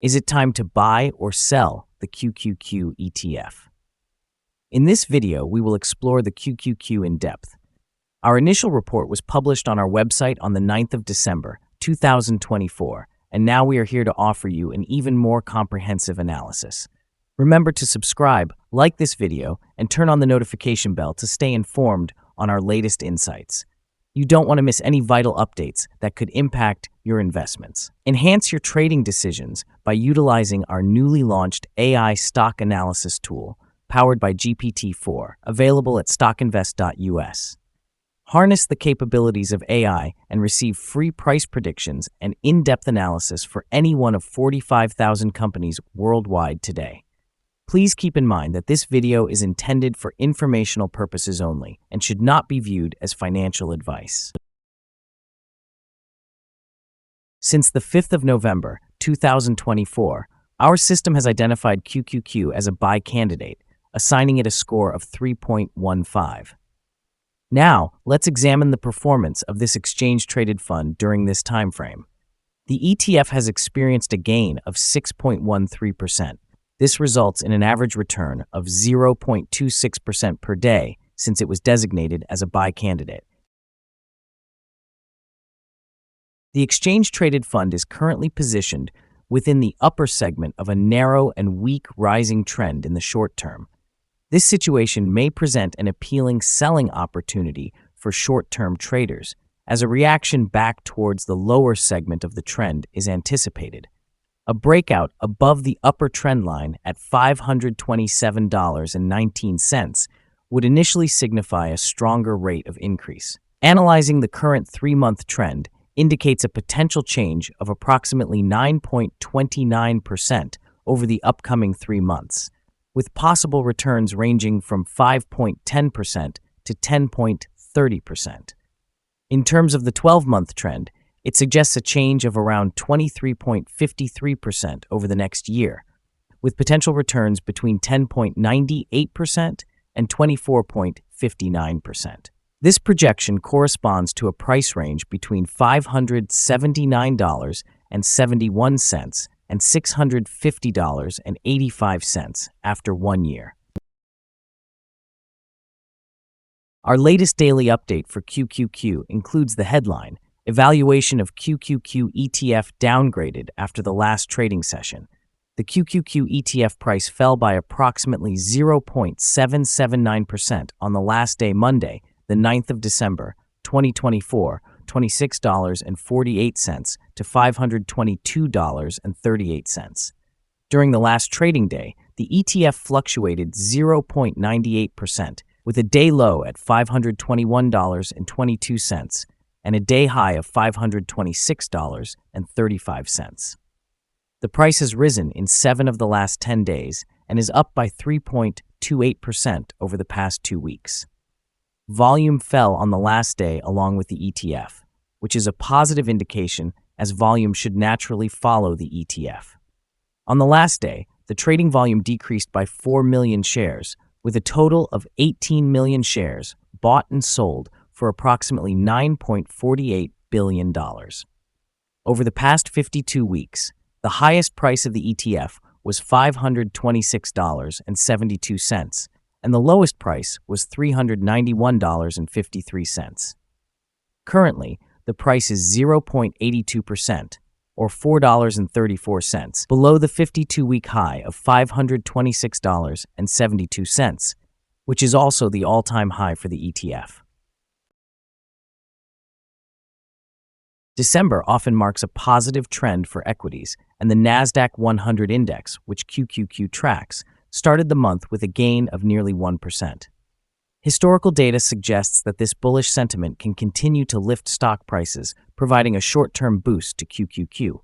Is it time to buy or sell the QQQ ETF? In this video, we will explore the QQQ in depth. Our initial report was published on our website on the 9th of December, 2024, and now we are here to offer you an even more comprehensive analysis. Remember to subscribe, like this video, and turn on the notification bell to stay informed on our latest insights. You don't want to miss any vital updates that could impact your investments. Enhance your trading decisions by utilizing our newly launched AI stock analysis tool, powered by GPT-4, available at StockInvest.us. Harness the capabilities of AI and receive free price predictions and in-depth analysis for any one of 45,000 companies worldwide today. Please keep in mind that this video is intended for informational purposes only and should not be viewed as financial advice. Since the 5th of November, 2024, our system has identified QQQ as a buy candidate, assigning it a score of 3.15. Now, let's examine the performance of this exchange-traded fund during this time frame. The ETF has experienced a gain of 6.13%. This results in an average return of 0.26% per day since it was designated as a buy candidate. The exchange-traded fund is currently positioned within the upper segment of a narrow and weak rising trend in the short term. This situation may present an appealing selling opportunity for short-term traders, as a reaction back towards the lower segment of the trend is anticipated. A breakout above the upper trend line at $527.19 would initially signify a stronger rate of increase. Analyzing the current 3-month trend indicates a potential change of approximately 9.29% over the upcoming 3 months, with possible returns ranging from 5.10% to 10.30%. In terms of the 12-month trend, it suggests a change of around 23.53% over the next year, with potential returns between 10.98% and 24.59%. This projection corresponds to a price range between $579.71 and $650.85 after 1 year. Our latest daily update for QQQ includes the headline, Evaluation of QQQ ETF downgraded after the last trading session. The QQQ ETF price fell by approximately 0.779% on the last day, Monday, the 9th of December, 2024, $26.48 to $522.38. During the last trading day, the ETF fluctuated 0.98%, with a day low at $521.22 and a day high of $526.35. The price has risen in 7 of the last 10 days and is up by 3.28% over the past 2 weeks. Volume fell on the last day along with the ETF, which is a positive indication as volume should naturally follow the ETF. On the last day, the trading volume decreased by 4 million shares, with a total of 18 million shares bought and sold for approximately $9.48 billion. Over the past 52 weeks, the highest price of the ETF was $526.72, and the lowest price was $391.53. Currently, the price is 0.82%, or $4.34, below the 52-week high of $526.72, which is also the all-time high for the ETF. December often marks a positive trend for equities, and the NASDAQ 100 index, which QQQ tracks, started the month with a gain of nearly 1%. Historical data suggests that this bullish sentiment can continue to lift stock prices, providing a short-term boost to QQQ.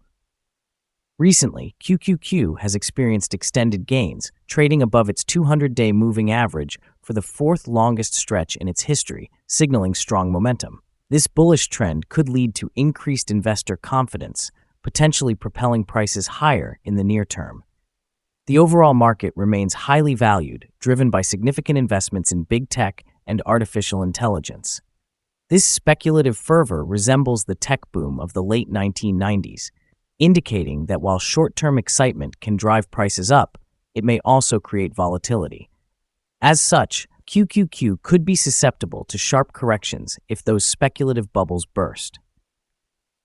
Recently, QQQ has experienced extended gains, trading above its 200-day moving average for the 4th longest stretch in its history, signaling strong momentum. This bullish trend could lead to increased investor confidence, potentially propelling prices higher in the near term. The overall market remains highly valued, driven by significant investments in big tech and artificial intelligence. This speculative fervor resembles the tech boom of the late 1990s. indicating that while short-term excitement can drive prices up, it may also create volatility. As such, QQQ could be susceptible to sharp corrections if those speculative bubbles burst.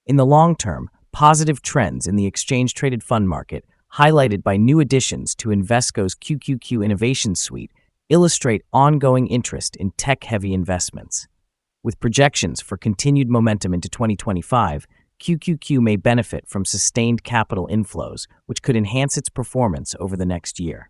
In the long term, positive trends in the exchange-traded fund market, highlighted by new additions to Invesco's QQQ Innovation Suite, illustrate ongoing interest in tech-heavy investments. With projections for continued momentum into 2025, QQQ may benefit from sustained capital inflows, which could enhance its performance over the next year.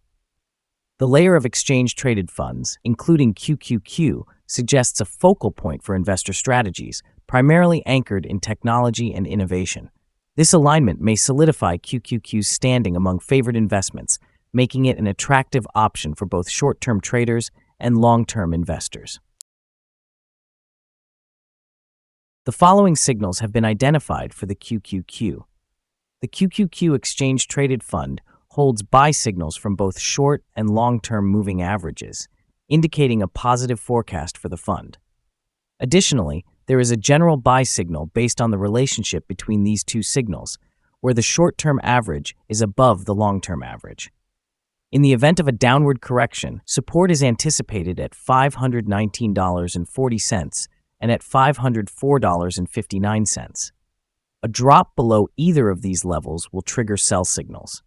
The layer of exchange-traded funds, including QQQ, suggests a focal point for investor strategies, primarily anchored in technology and innovation. This alignment may solidify QQQ's standing among favored investments, making it an attractive option for both short-term traders and long-term investors. The following signals have been identified for the QQQ. The QQQ Exchange-Traded Fund holds buy signals from both short and long-term moving averages, indicating a positive forecast for the fund. Additionally, there is a general buy signal based on the relationship between these two signals, where the short-term average is above the long-term average. In the event of a downward correction, support is anticipated at $519.40 and at $504.59. A drop below either of these levels will trigger sell signals.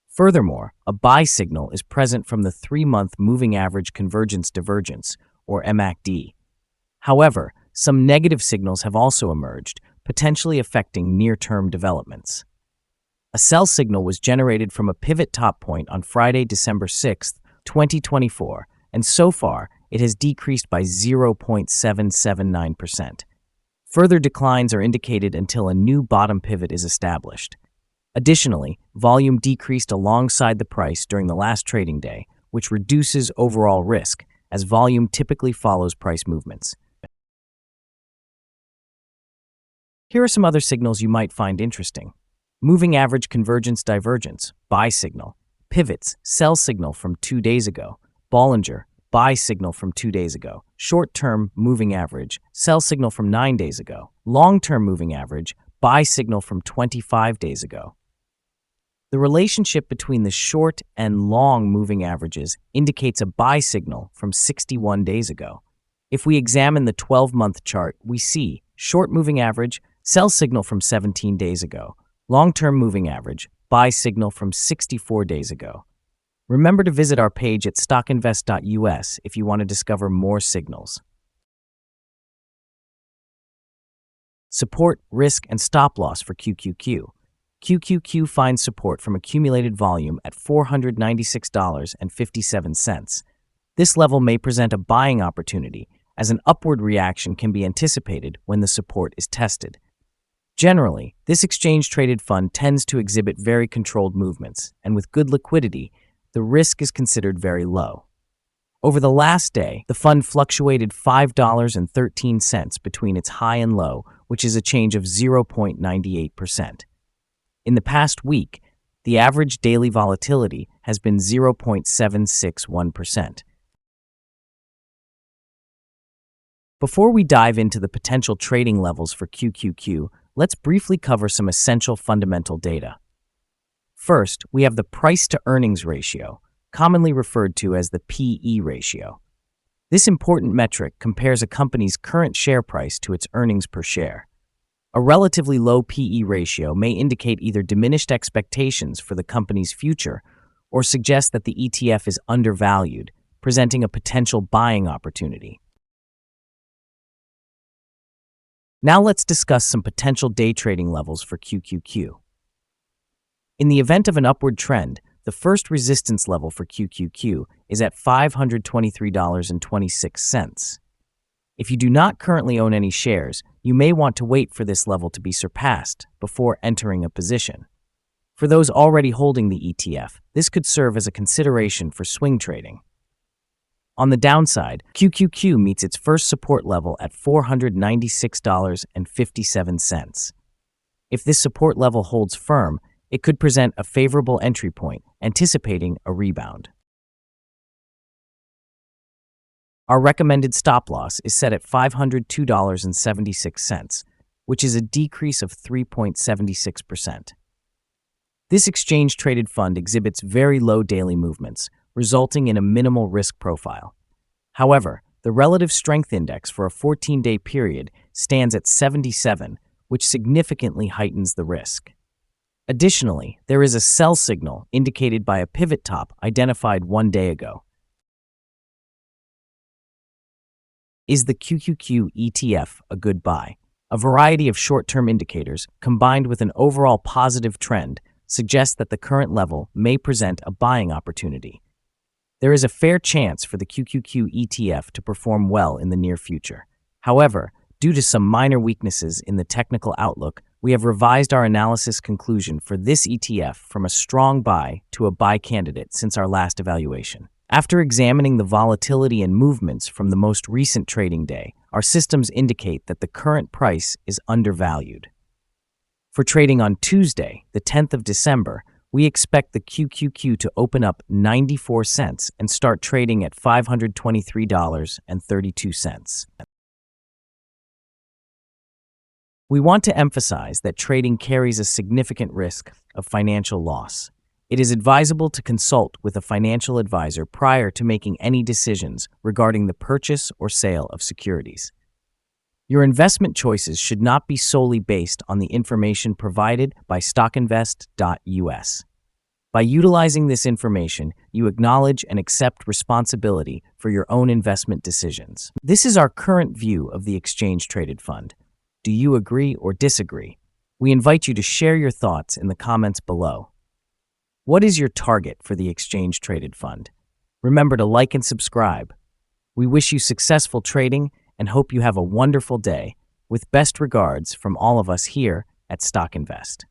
Furthermore, a buy signal is present from the 3-month moving average convergence divergence, or MACD. However, some negative signals have also emerged, potentially affecting near-term developments. A sell signal was generated from a pivot top point on Friday, December 6, 2024, and so far it has decreased by 0.779%. Further declines are indicated until a new bottom pivot is established. Additionally, volume decreased alongside the price during the last trading day, which reduces overall risk, as volume typically follows price movements. Here are some other signals you might find interesting. Moving average convergence divergence, buy signal. Pivots, sell signal from 2 days ago. Bollinger, buy signal from 2 days ago. Short-term moving average, sell signal from 9 days ago. Long-term moving average, buy signal from 25 days ago. The relationship between the short and long moving averages indicates a buy signal from 61 days ago. If we examine the 12-month chart, we see short moving average, sell signal from 17 days ago. Long-term moving average, buy signal from 64 days ago. Remember to visit our page at StockInvest.us if you want to discover more signals. Support, risk, and stop loss for QQQ. QQQ finds support from accumulated volume at $496.57. This level may present a buying opportunity, as an upward reaction can be anticipated when the support is tested. Generally, this exchange-traded fund tends to exhibit very controlled movements, and with good liquidity, the risk is considered very low. Over the last day, the fund fluctuated $5.13 between its high and low, which is a change of 0.98%. In the past week, the average daily volatility has been 0.761%. Before we dive into the potential trading levels for QQQ, let's briefly cover some essential fundamental data. First, we have the price-to-earnings ratio, commonly referred to as the PE ratio. This important metric compares a company's current share price to its earnings per share. A relatively low PE ratio may indicate either diminished expectations for the company's future or suggest that the ETF is undervalued, presenting a potential buying opportunity. Now let's discuss some potential day trading levels for QQQ. In the event of an upward trend, the first resistance level for QQQ is at $523.26. If you do not currently own any shares, you may want to wait for this level to be surpassed before entering a position. For those already holding the ETF, this could serve as a consideration for swing trading. On the downside, QQQ meets its first support level at $496.57. If this support level holds firm, it could present a favorable entry point, anticipating a rebound. Our recommended stop loss is set at $502.76, which is a decrease of 3.76%. This exchange-traded fund exhibits very low daily movements, resulting in a minimal risk profile. However, the relative strength index for a 14-day period stands at 77, which significantly heightens the risk. Additionally, there is a sell signal indicated by a pivot top identified 1 day ago. Is the QQQ ETF a good buy? A variety of short-term indicators, combined with an overall positive trend, suggest that the current level may present a buying opportunity. There is a fair chance for the QQQ ETF to perform well in the near future. However, due to some minor weaknesses in the technical outlook, we have revised our analysis conclusion for this ETF from a strong buy to a buy candidate since our last evaluation. After examining the volatility and movements from the most recent trading day, our systems indicate that the current price is undervalued. For trading on Tuesday, the 10th of December, we expect the QQQ to open up 94 cents and start trading at $523.32. We want to emphasize that trading carries a significant risk of financial loss. It is advisable to consult with a financial advisor prior to making any decisions regarding the purchase or sale of securities. Your investment choices should not be solely based on the information provided by StockInvest.us. By utilizing this information, you acknowledge and accept responsibility for your own investment decisions. This is our current view of the exchange-traded fund. Do you agree or disagree? We invite you to share your thoughts in the comments below. What is your target for the exchange-traded fund? Remember to like and subscribe. We wish you successful trading and hope you have a wonderful day. With best regards from all of us here at Stock Invest.